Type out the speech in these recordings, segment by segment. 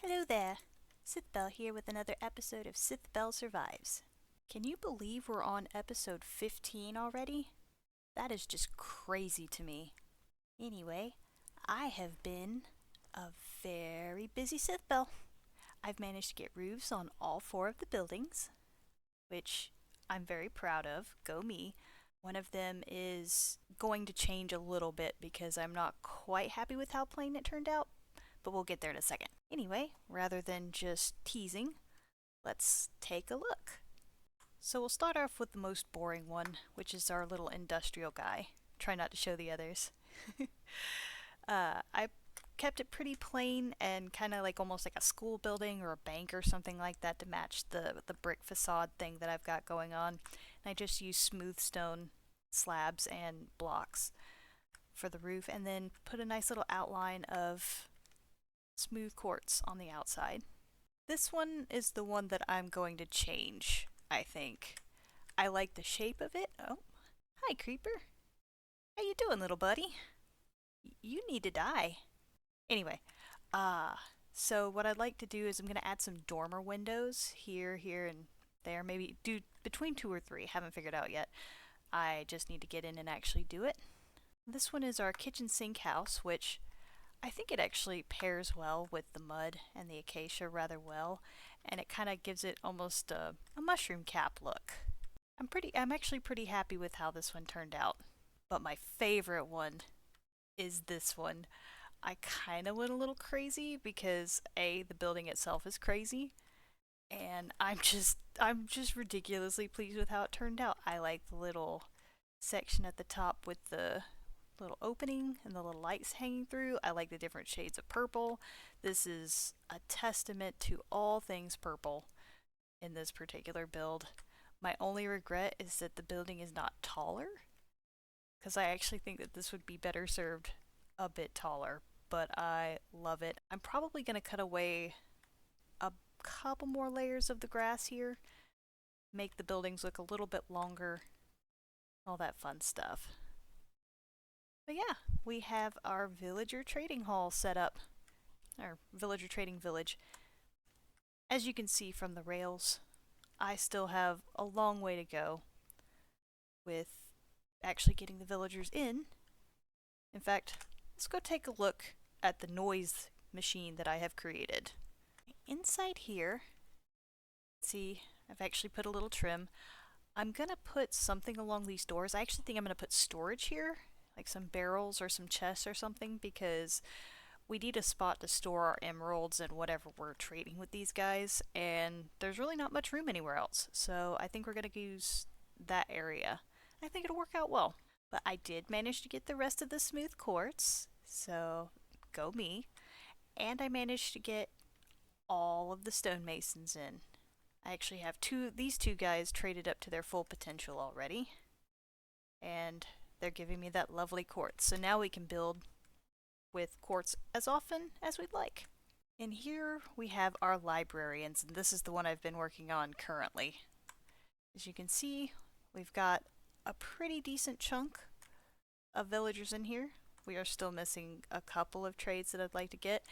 Hello there, Sithbelle here with another episode of Sithbelle Survives. Can you believe we're on episode 15 already? That is just crazy to me. Anyway, I have been a very busy Sithbelle. I've managed to get roofs on all four of the buildings, which I'm very proud of. Go me. One of them is going to change a little bit because I'm not quite happy with how plain it turned out, but we'll get there in a second. Anyway, rather than just teasing, let's take a look. So we'll start off with the most boring one, which is our little industrial guy. Try not to show the others. I kept it pretty plain and kind of like almost like a school building or a bank or something like that to match the brick facade thing that I've got going on. And I just used smooth stone slabs and blocks for the roof, and then put a nice little outline of smooth quartz on the outside. This one is the one that I'm going to change, I think. I like the shape of it. Oh, hi Creeper. How you doing, little buddy? You need to die. Anyway, so what I'd like to do is I'm going to add some dormer windows here, here, and there. Maybe do between 2 or 3. Haven't figured out yet. I just need to get in and actually do it. This one is our kitchen sink house, which I think it actually pairs well with the mud and the acacia rather well, and it kind of gives it almost a mushroom cap look. I'm actually pretty happy with how this one turned out. But my favorite one is this one. I kind of went a little crazy because A, the building itself is crazy, and I'm just ridiculously pleased with how it turned out. I like the little section at the top with the little opening and the little lights hanging through. I like the different shades of purple. This is a testament to all things purple in this particular build. My only regret is that the building is not taller, because I actually think that this would be better served a bit taller, but I love it. I'm probably going to cut away a couple more layers of the grass here, make the buildings look a little bit longer, all that fun stuff. But yeah, we have our villager trading hall set up, our villager trading village. As you can see from the rails, I still have a long way to go with actually getting the villagers in. In fact, let's go take a look at the noise machine that I have created. Inside here, see, I've actually put a little trim. I'm gonna put something along these doors. I actually think I'm gonna put storage here, like some barrels or some chests or something, because we need a spot to store our emeralds and whatever we're trading with these guys, and there's really not much room anywhere else. So I think we're gonna use that area. I think it'll work out well. But I did manage to get the rest of the smooth quartz, so go me. And I managed to get all of the stonemasons in. I actually have these two guys traded up to their full potential already. And they're giving me that lovely quartz. So now we can build with quartz as often as we'd like. And here we have our librarians, and this is the one I've been working on currently. As you can see, we've got a pretty decent chunk of villagers in here. We are still missing a couple of trades that I'd like to get.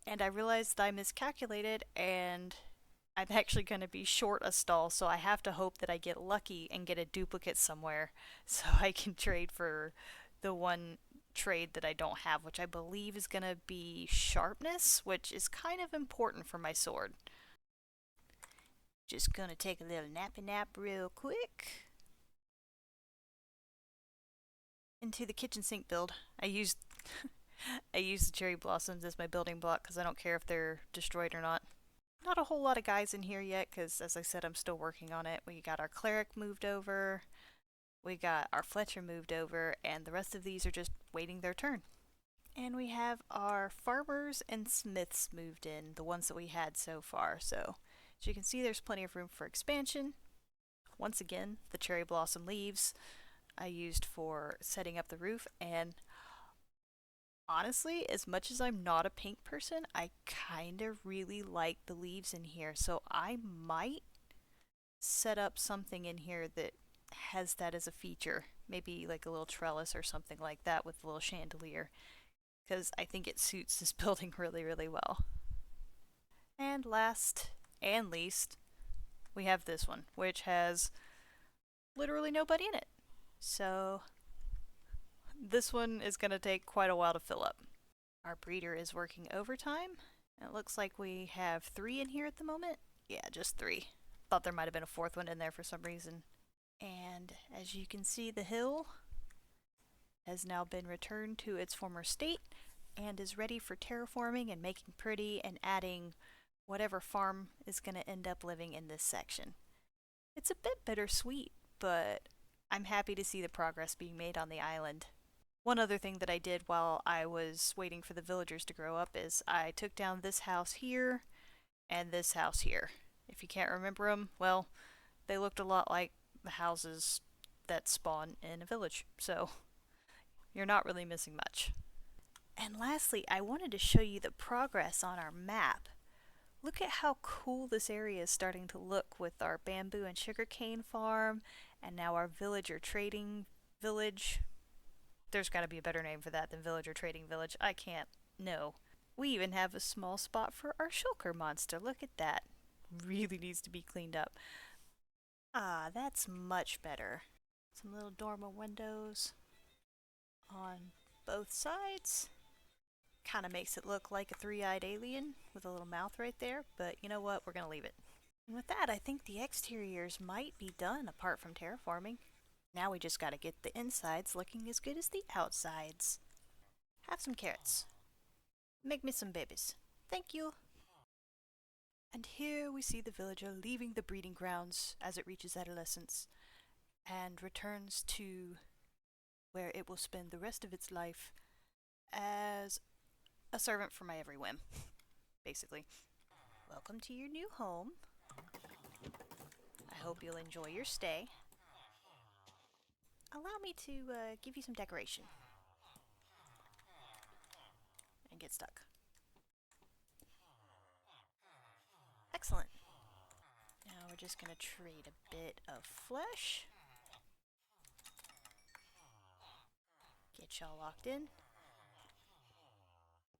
And I realized I miscalculated, and I'm actually going to be short a stall, so I have to hope that I get lucky and get a duplicate somewhere so I can trade for the one trade that I don't have, which I believe is going to be sharpness, which is kind of important for my sword. Just going to take a little nappy nap real quick. Into the kitchen sink build, I used I used the cherry blossoms as my building block because I don't care if they're destroyed or not. Not a whole lot of guys in here yet because, as I said, I'm still working on it. We got our cleric moved over, we got our Fletcher moved over, and the rest of these are just waiting their turn. And we have our farmers and smiths moved in, the ones that we had so far. So, as you can see, there's plenty of room for expansion. Once again, the cherry blossom leaves I used for setting up the roof, and honestly, as much as I'm not a pink person, I kind of really like the leaves in here, so I might set up something in here that has that as a feature. Maybe like a little trellis or something like that with a little chandelier, because I think it suits this building really, really well. And last and least, we have this one, which has literally nobody in it. So this one is going to take quite a while to fill up. Our breeder is working overtime. It looks like we have 3 in here at the moment. Yeah, just 3. Thought there might have been a 4th one in there for some reason. And as you can see, the hill has now been returned to its former state and is ready for terraforming and making pretty and adding whatever farm is going to end up living in this section. It's a bit bittersweet, but I'm happy to see the progress being made on the island. One other thing that I did while I was waiting for the villagers to grow up is I took down this house here and this house here. If you can't remember them, well, they looked a lot like the houses that spawn in a village, so you're not really missing much. And lastly, I wanted to show you the progress on our map. Look at how cool this area is starting to look with our bamboo and sugarcane farm, and now our villager trading village. There's got to be a better name for that than villager trading village. I can't. No. We even have a small spot for our shulker monster. Look at that. Really needs to be cleaned up. Ah, that's much better. Some little dormer windows on both sides. Kind of makes it look like a 3-eyed alien with a little mouth right there, but you know what? We're going to leave it. And with that, I think the exteriors might be done apart from terraforming. Now we just got to get the insides looking as good as the outsides. Have some carrots. Make me some babies. Thank you. And here we see the villager leaving the breeding grounds as it reaches adolescence and returns to where it will spend the rest of its life as a servant for my every whim, basically. Welcome to your new home. I hope you'll enjoy your stay. Allow me to give you some decoration. And get stuck. Excellent. Now we're just going to trade a bit of flesh. Get y'all locked in.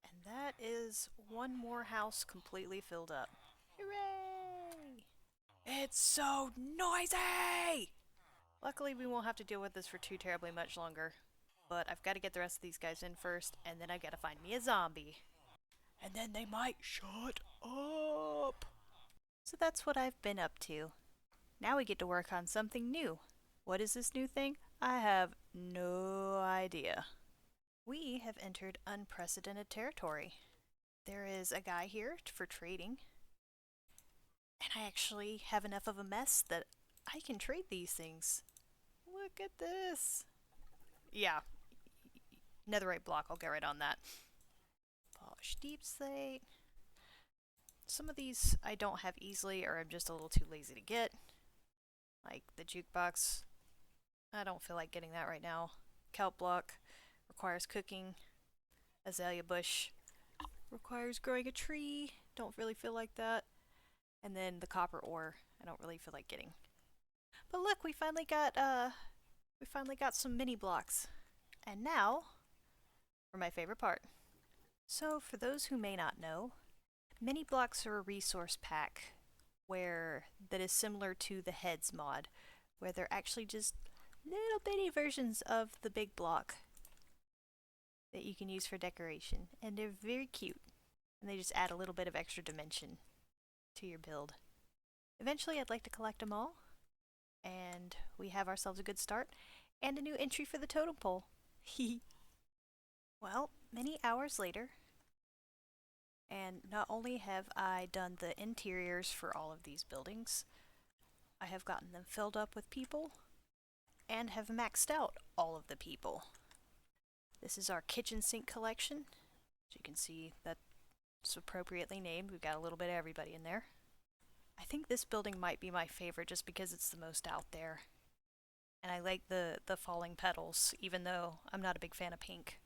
And that is one more house completely filled up. Hooray! It's so noisy! Luckily, we won't have to deal with this for too terribly much longer. But I've got to get the rest of these guys in first, and then I've got to find me a zombie. And then they might shut up. So that's what I've been up to. Now we get to work on something new. What is this new thing? I have no idea. We have entered unprecedented territory. There is a guy here for trading. And I actually have enough of a mess that I can trade these things. Look at this. Yeah. Netherite block, I'll get right on that. Polished deep slate. Some of these I don't have easily, or I'm just a little too lazy to get. Like the jukebox. I don't feel like getting that right now. Kelp block requires cooking. Azalea bush requires growing a tree. Don't really feel like that. And then the copper ore, I don't really feel like getting. But look, we finally got some mini blocks. And now for my favorite part. So for those who may not know, mini blocks are a resource pack that is similar to the heads mod, where they're actually just little bitty versions of the big block that you can use for decoration, and they're very cute, and they just add a little bit of extra dimension to your build. Eventually I'd like to collect them all, and we have ourselves a good start, and a new entry for the totem pole. Well, many hours later, and not only have I done the interiors for all of these buildings, I have gotten them filled up with people, and have maxed out all of the people. This is our kitchen sink collection. As you can see, that's appropriately named. We've got a little bit of everybody in there. I think this building might be my favorite just because it's the most out there. And I like the falling petals, even though I'm not a big fan of pink.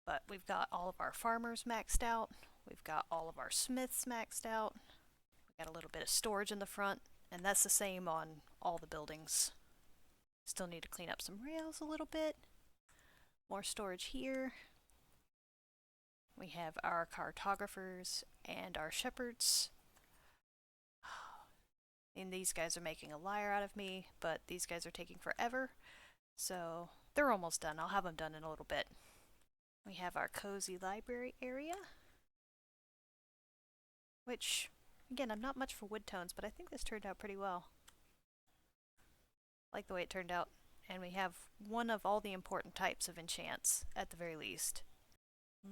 But we've got all of our farmers maxed out. We've got all of our smiths maxed out. We've got a little bit of storage in the front, and that's the same on all the buildings. Still need to clean up some rails a little bit. More storage here. We have our cartographers and our shepherds. And these guys are making a liar out of me, but these guys are taking forever. So they're almost done. I'll have them done in a little bit. We have our cozy library area, which, again, I'm not much for wood tones, but I think this turned out pretty well. I like the way it turned out. And we have one of all the important types of enchants, at the very least.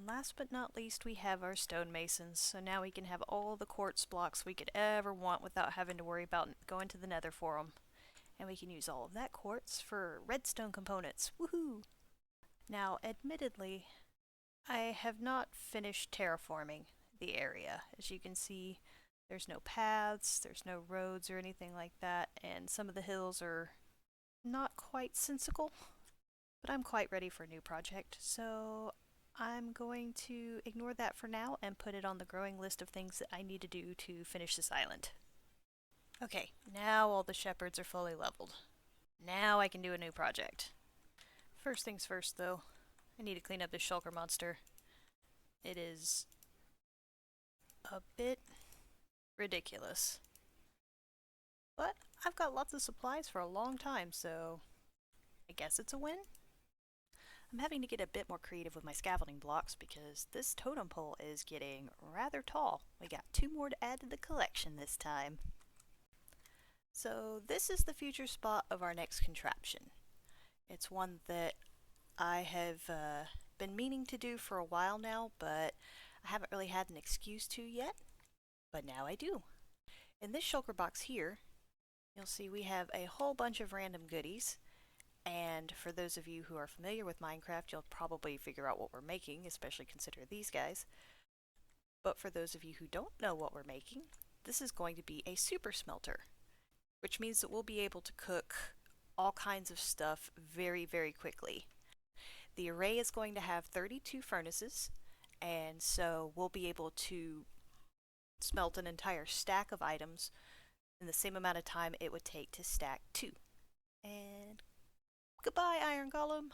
Last but not least, we have our stonemasons, so now we can have all the quartz blocks we could ever want without having to worry about going to the nether for them. And we can use all of that quartz for redstone components. Woohoo! Now, admittedly, I have not finished terraforming the area. As you can see, there's no paths, there's no roads or anything like that, and some of the hills are not quite sensical. But I'm quite ready for a new project, so I'm going to ignore that for now and put it on the growing list of things that I need to do to finish this island. Okay, now all the shepherds are fully leveled. Now I can do a new project. First things first, though, I need to clean up this shulker monster. It is a bit ridiculous. But I've got lots of supplies for a long time, so I guess it's a win. I'm having to get a bit more creative with my scaffolding blocks because this totem pole is getting rather tall. We got 2 more to add to the collection this time. So this is the future spot of our next contraption. It's one that I have been meaning to do for a while now, but I haven't really had an excuse to yet. But now I do. In this shulker box here, you'll see we have a whole bunch of random goodies. And for those of you who are familiar with Minecraft, you'll probably figure out what we're making, especially considering these guys. But for those of you who don't know what we're making, this is going to be a super smelter, which means that we'll be able to cook all kinds of stuff very, very quickly. The array is going to have 32 furnaces, and so we'll be able to smelt an entire stack of items in the same amount of time it would take to stack 2. And goodbye, Iron Golem.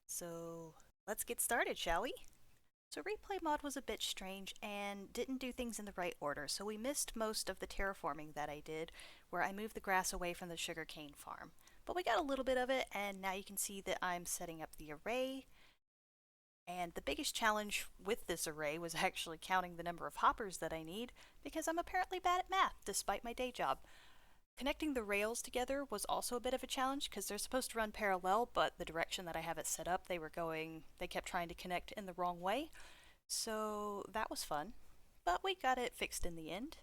So let's get started, shall we? So replay mod was a bit strange and didn't do things in the right order, so we missed most of the terraforming that I did, where I moved the grass away from the sugarcane farm. But we got a little bit of it, and now you can see that I'm setting up the array. And the biggest challenge with this array was actually counting the number of hoppers that I need, because I'm apparently bad at math, despite my day job. Connecting the rails together was also a bit of a challenge because they're supposed to run parallel, but the direction that I have it set up, they kept trying to connect in the wrong way. So that was fun, but we got it fixed in the end.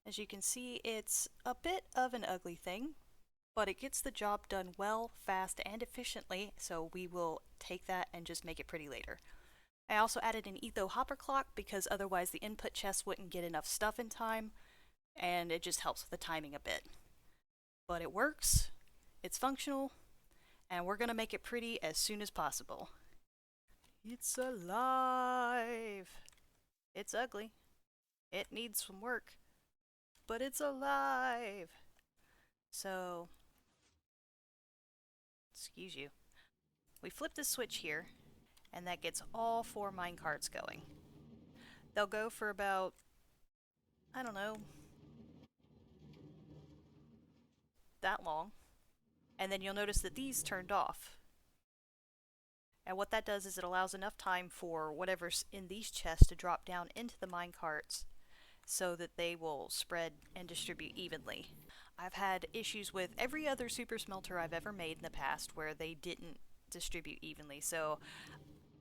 As you can see, it's a bit of an ugly thing, but it gets the job done well, fast, and efficiently, so we will take that and just make it pretty later. I also added an etho hopper clock because otherwise the input chest wouldn't get enough stuff in time, and it just helps with the timing a bit. But it works, it's functional, and we're gonna make it pretty as soon as possible. It's alive! It's ugly. It needs some work. But it's alive! So, excuse you. We flip this switch here, and that gets all 4 minecarts going. They'll go for about, I don't know, that long. And then you'll notice that these turned off. And what that does is it allows enough time for whatever's in these chests to drop down into the minecarts so that they will spread and distribute evenly. I've had issues with every other super smelter I've ever made in the past where they didn't distribute evenly, so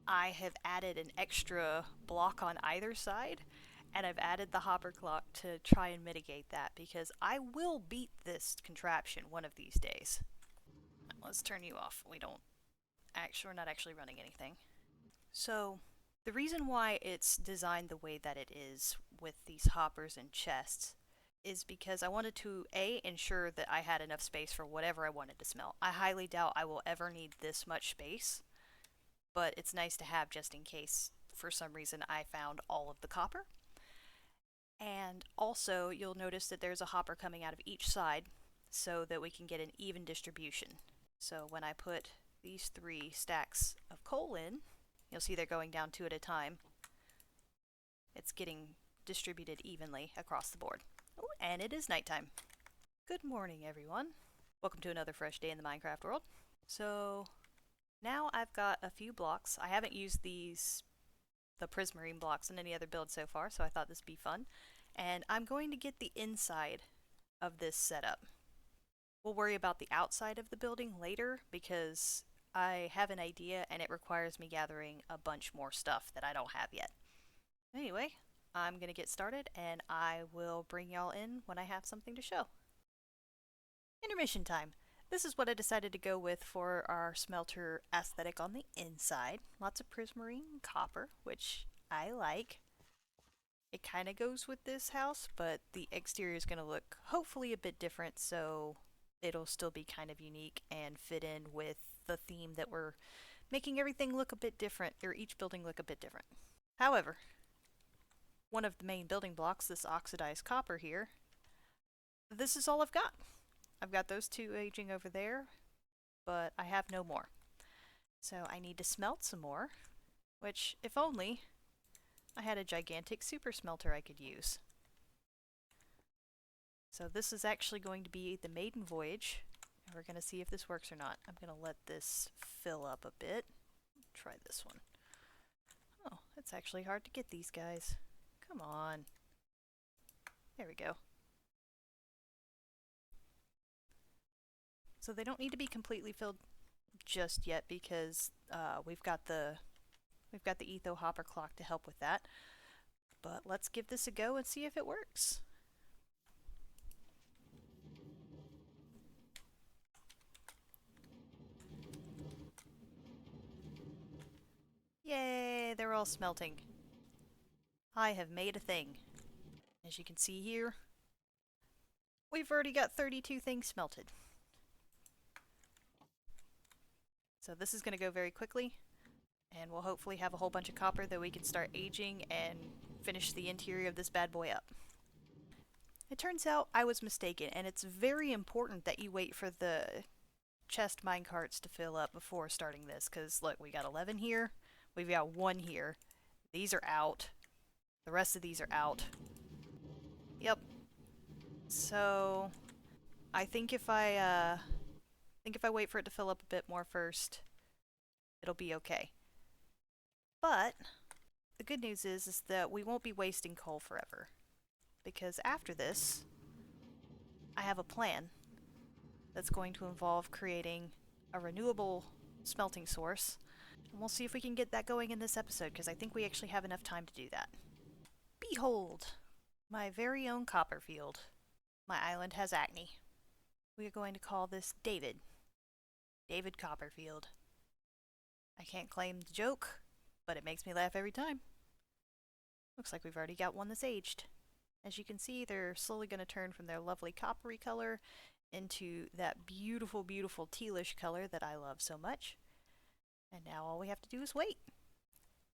I have added an extra block on either side, and I've added the hopper clock to try and mitigate that because I will beat this contraption one of these days. Let's turn you off. We're not actually running anything. So the reason why it's designed the way that it is with these hoppers and chests is because I wanted to ensure that I had enough space for whatever I wanted to smelt. I highly doubt I will ever need this much space, but it's nice to have just in case for some reason I found all of the copper. And also you'll notice that there's a hopper coming out of each side so that we can get an even distribution. So when I put these 3 stacks of coal in, You'll see they're going down 2 at a time. It's getting distributed evenly across the board. Oh, and it is nighttime. Good morning, everyone. Welcome to another fresh day in the Minecraft world. So now I've got a few blocks. I haven't used the prismarine blocks in any other build so far, so I thought this would be fun. And I'm going to get the inside of this setup. We'll worry about the outside of the building later because I have an idea and it requires me gathering a bunch more stuff that I don't have yet. Anyway, I'm going to get started and I will bring y'all in when I have something to show. Intermission time. This is what I decided to go with for our smelter aesthetic on the inside. Lots of prismarine and copper, which I like. It kind of goes with this house, but the exterior is going to look hopefully a bit different, so it'll still be kind of unique and fit in with the theme that we're making everything look a bit different, or each building look a bit different. However, one of the main building blocks, this oxidized copper here, this is all I've got. I've got those 2 aging over there, but I have no more. So I need to smelt some more, which, if only I had a gigantic super smelter I could use. So this is actually going to be the maiden voyage, and we're going to see if this works or not. I'm going to let this fill up a bit. Try this one. Oh, it's actually hard to get these guys. Come on. There we go. So they don't need to be completely filled just yet because we've got the etho hopper clock to help with that. But let's give this a go and see if it works. Yay, they're all smelting. I have made a thing. As you can see here, we've already got 32 things smelted. So this is going to go very quickly, and we'll hopefully have a whole bunch of copper that we can start aging and finish the interior of this bad boy up. It turns out I was mistaken, and it's very important that you wait for the chest minecarts to fill up before starting this, because look, we got 11 here, we've got 1 here, these are out, the rest of these are out. Yep. So I think if I wait for it to fill up a bit more first, it'll be okay. But the good news is that we won't be wasting coal forever, because after this, I have a plan that's going to involve creating a renewable smelting source, and we'll see if we can get that going in this episode, because I think we actually have enough time to do that. Behold, my very own copper field. My island has acne. We are going to call this David. David Copperfield. I can't claim the joke, but it makes me laugh every time. Looks like we've already got one that's aged. As you can see, they're slowly going to turn from their lovely coppery color into that beautiful, beautiful tealish color that I love so much. And now all we have to do is wait.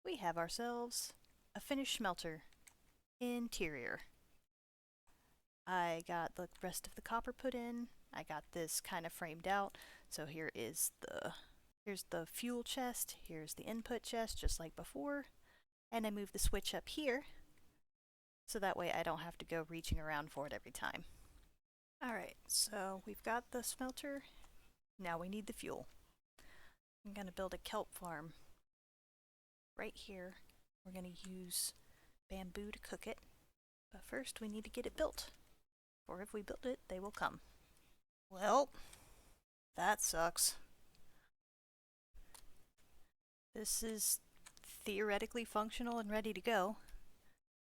We have ourselves a finished smelter. Interior. I got the rest of the copper put in. I got this kind of framed out. So here's the fuel chest, here's the input chest, just like before. And I moved the switch up here, so that way I don't have to go reaching around for it every time. Alright, so we've got the smelter. Now we need the fuel. I'm going to build a kelp farm. Right here, we're going to use bamboo to cook it. But first we need to get it built. For if we build it, they will come. Well, that sucks. This is theoretically functional and ready to go,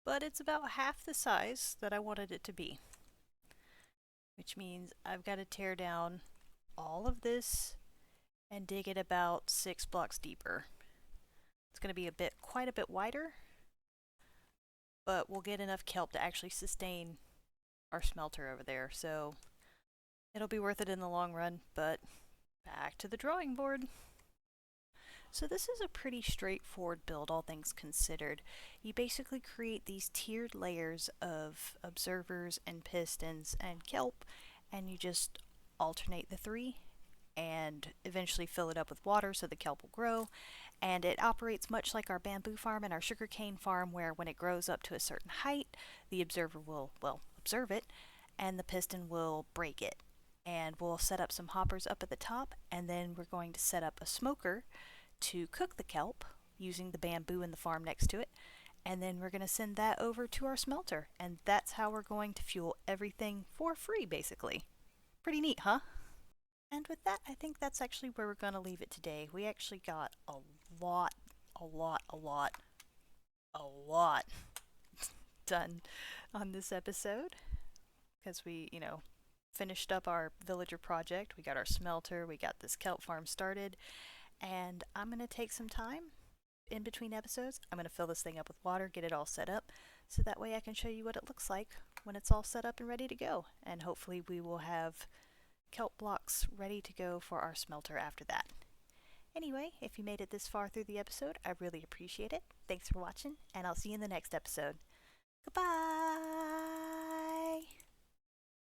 but it's about half the size that I wanted it to be. Which means I've got to tear down all of this and dig it about 6 blocks deeper. It's going to be quite a bit wider, but we'll get enough kelp to actually sustain our smelter over there, so it'll be worth it in the long run. But back to the drawing board. So this is a pretty straightforward build, all things considered. You basically create these tiered layers of observers and pistons and kelp, and you just alternate the 3 and eventually fill it up with water so the kelp will grow. And it operates much like our bamboo farm and our sugarcane farm, where when it grows up to a certain height, the observer will, well, observe it, and the piston will break it. And we'll set up some hoppers up at the top, and then we're going to set up a smoker to cook the kelp using the bamboo in the farm next to it. And then we're going to send that over to our smelter, and that's how we're going to fuel everything for free, basically. Pretty neat, huh? And with that, I think that's actually where we're going to leave it today. We actually got lot, a lot, a lot, a lot done on this episode because we, finished up our villager project. We got our smelter, we got this kelp farm started, and I'm going to take some time in between episodes. I'm going to fill this thing up with water, get it all set up, so that way I can show you what it looks like when it's all set up and ready to go. And hopefully we will have kelp blocks ready to go for our smelter after that. Anyway, if you made it this far through the episode, I really appreciate it. Thanks for watching, and I'll see you in the next episode. Goodbye!